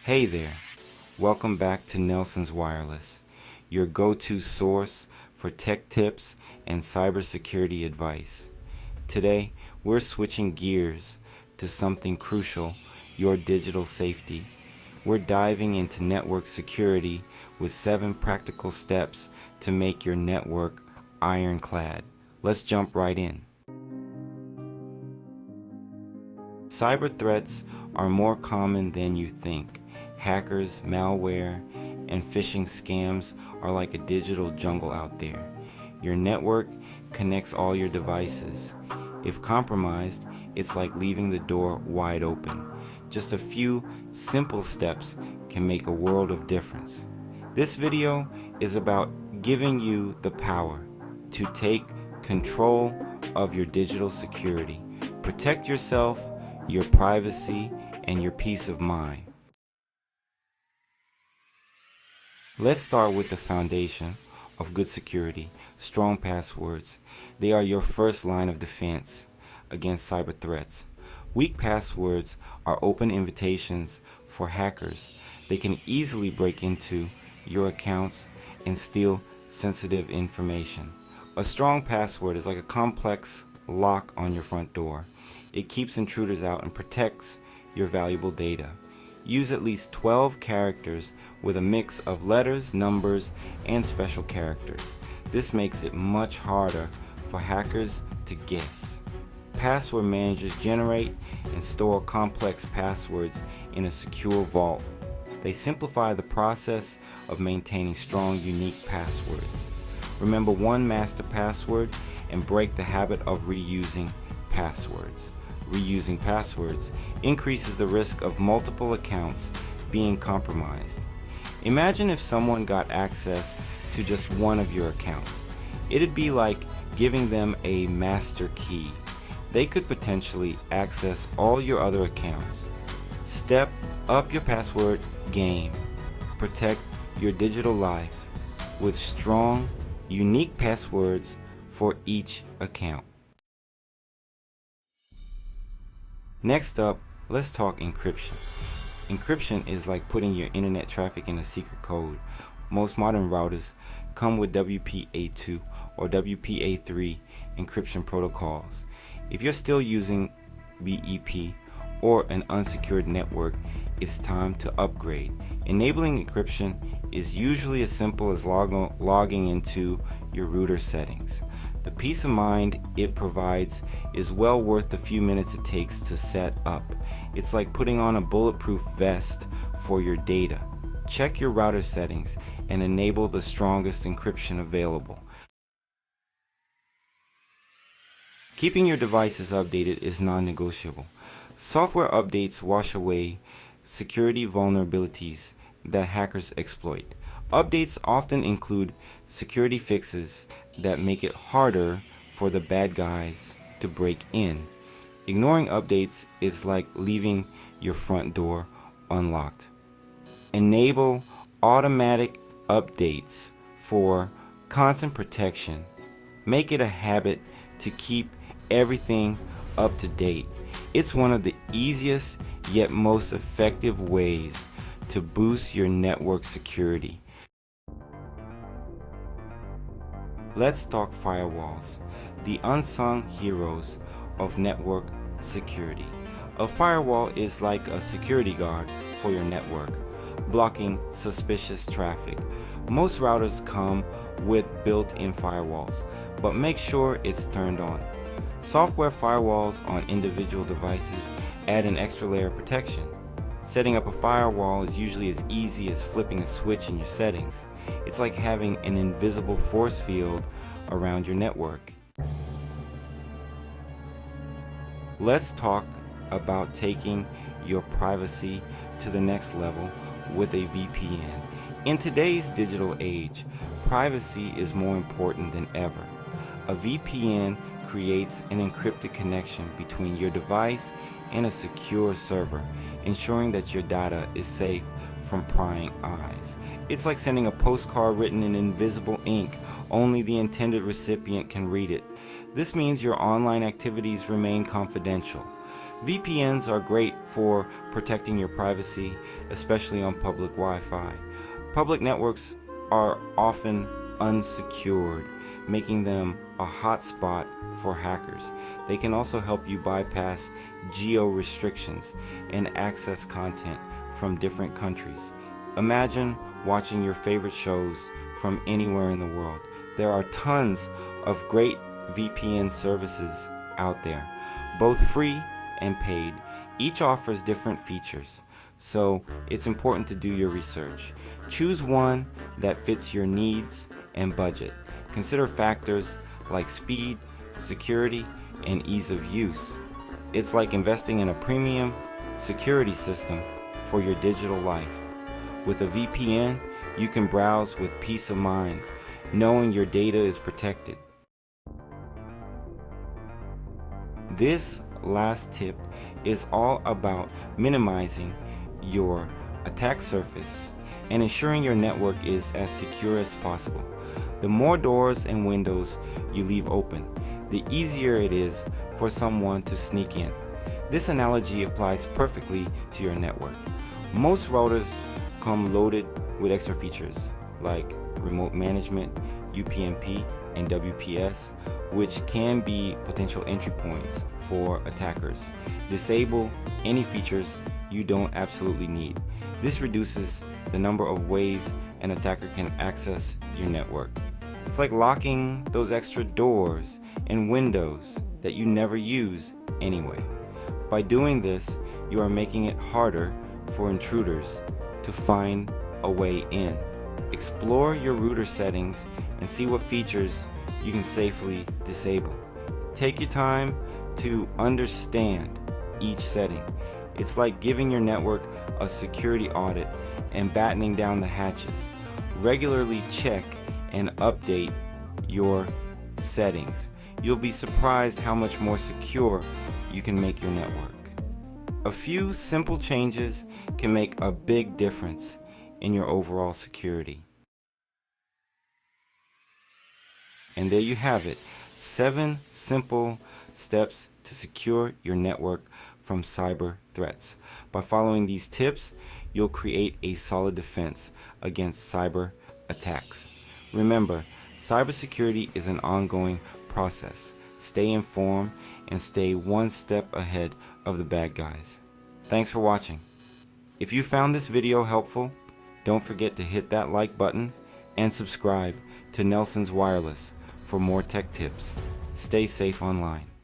Hey there, welcome back to Nelson's Wireless, your go-to source for tech tips and cybersecurity advice. Today, we're switching gears to something crucial, your digital safety. We're diving into network security with 7 practical steps to make your network ironclad. Let's jump right in. Cyber threats are more common than you think. Hackers, malware, and phishing scams are like a digital jungle out there. Your network connects all your devices. If compromised, it's like leaving the door wide open. Just a few simple steps can make a world of difference. This video is about giving you the power to take control of your digital security. Protect yourself, your privacy, and your peace of mind. Let's start with the foundation of good security, strong passwords. They are your first line of defense against cyber threats. Weak passwords are open invitations for hackers. They can easily break into your accounts and steal sensitive information. A strong password is like a complex lock on your front door. It keeps intruders out and protects your valuable data. Use at least 12 characters with a mix of letters, numbers, and special characters. This makes it much harder for hackers to guess. Password managers generate and store complex passwords in a secure vault. They simplify the process of maintaining strong, unique passwords. Remember one master password and break the habit of reusing passwords. Reusing passwords increases the risk of multiple accounts being compromised. Imagine if someone got access to just one of your accounts. It'd be like giving them a master key. They could potentially access all your other accounts. Step up your password game. Protect your digital life with strong, unique passwords for each account. Next up, let's talk encryption. Encryption is like putting your internet traffic in a secret code. Most modern routers come with WPA2 or WPA3 encryption protocols. If you're still using BEP or an unsecured network, it's time to upgrade. Enabling encryption is usually as simple as logging into your router settings. The peace of mind it provides is well worth the few minutes it takes to set up. It's like putting on a bulletproof vest for your data. Check your router settings and enable the strongest encryption available. Keeping your devices updated is non-negotiable. Software updates wash away security vulnerabilities that hackers exploit. Updates often include security fixes that make it harder for the bad guys to break in. Ignoring updates is like leaving your front door unlocked. Enable automatic updates for constant protection. Make it a habit to keep everything up to date. It's one of the easiest yet most effective ways to boost your network security. Let's talk firewalls, the unsung heroes of network security. A firewall is like a security guard for your network, blocking suspicious traffic. Most routers come with built-in firewalls, but make sure it's turned on. Software firewalls on individual devices add an extra layer of protection. Setting up a firewall is usually as easy as flipping a switch in your settings. It's like having an invisible force field around your network. Let's talk about taking your privacy to the next level with a VPN. In today's digital age, privacy is more important than ever. A VPN creates an encrypted connection between your device and a secure server, ensuring that your data is safe from prying eyes. It's like sending a postcard written in invisible ink. Only the intended recipient can read it. This means your online activities remain confidential. VPNs are great for protecting your privacy, especially on public Wi-Fi. Public networks are often unsecured, making them a hotspot for hackers. They can also help you bypass geo restrictions and access content from different countries. Imagine watching your favorite shows from anywhere in the world. There are tons of great VPN services out there, both free and paid. Each offers different features, so it's important to do your research. Choose one that fits your needs and budget. Consider factors like speed, security, and ease of use. It's like investing in a premium security system for your digital life. With a VPN, you can browse with peace of mind, knowing your data is protected. This last tip is all about minimizing your attack surface and ensuring your network is as secure as possible. The more doors and windows you leave open, the easier it is for someone to sneak in. This analogy applies perfectly to your network. Most routers come loaded with extra features like remote management, UPnP, and WPS, which can be potential entry points for attackers. Disable any features you don't absolutely need. This reduces the number of ways an attacker can access your network. It's like locking those extra doors and windows that you never use anyway. By doing this, you are making it harder for intruders to find a way in. Explore your router settings and see what features you can safely disable. Take your time to understand each setting. It's like giving your network a security audit and battening down the hatches. Regularly check and update your settings. You'll be surprised how much more secure you can make your network. A few simple changes can make a big difference in your overall security. And there you have it, 7 simple steps to secure your network from cyber threats. By following these tips, you'll create a solid defense against cyber attacks. Remember, cybersecurity is an ongoing process. Stay informed and stay one step ahead of the bad guys. Thanks for watching. If you found this video helpful, don't forget to hit that like button and subscribe to Nelson's Wireless for more tech tips. Stay safe online.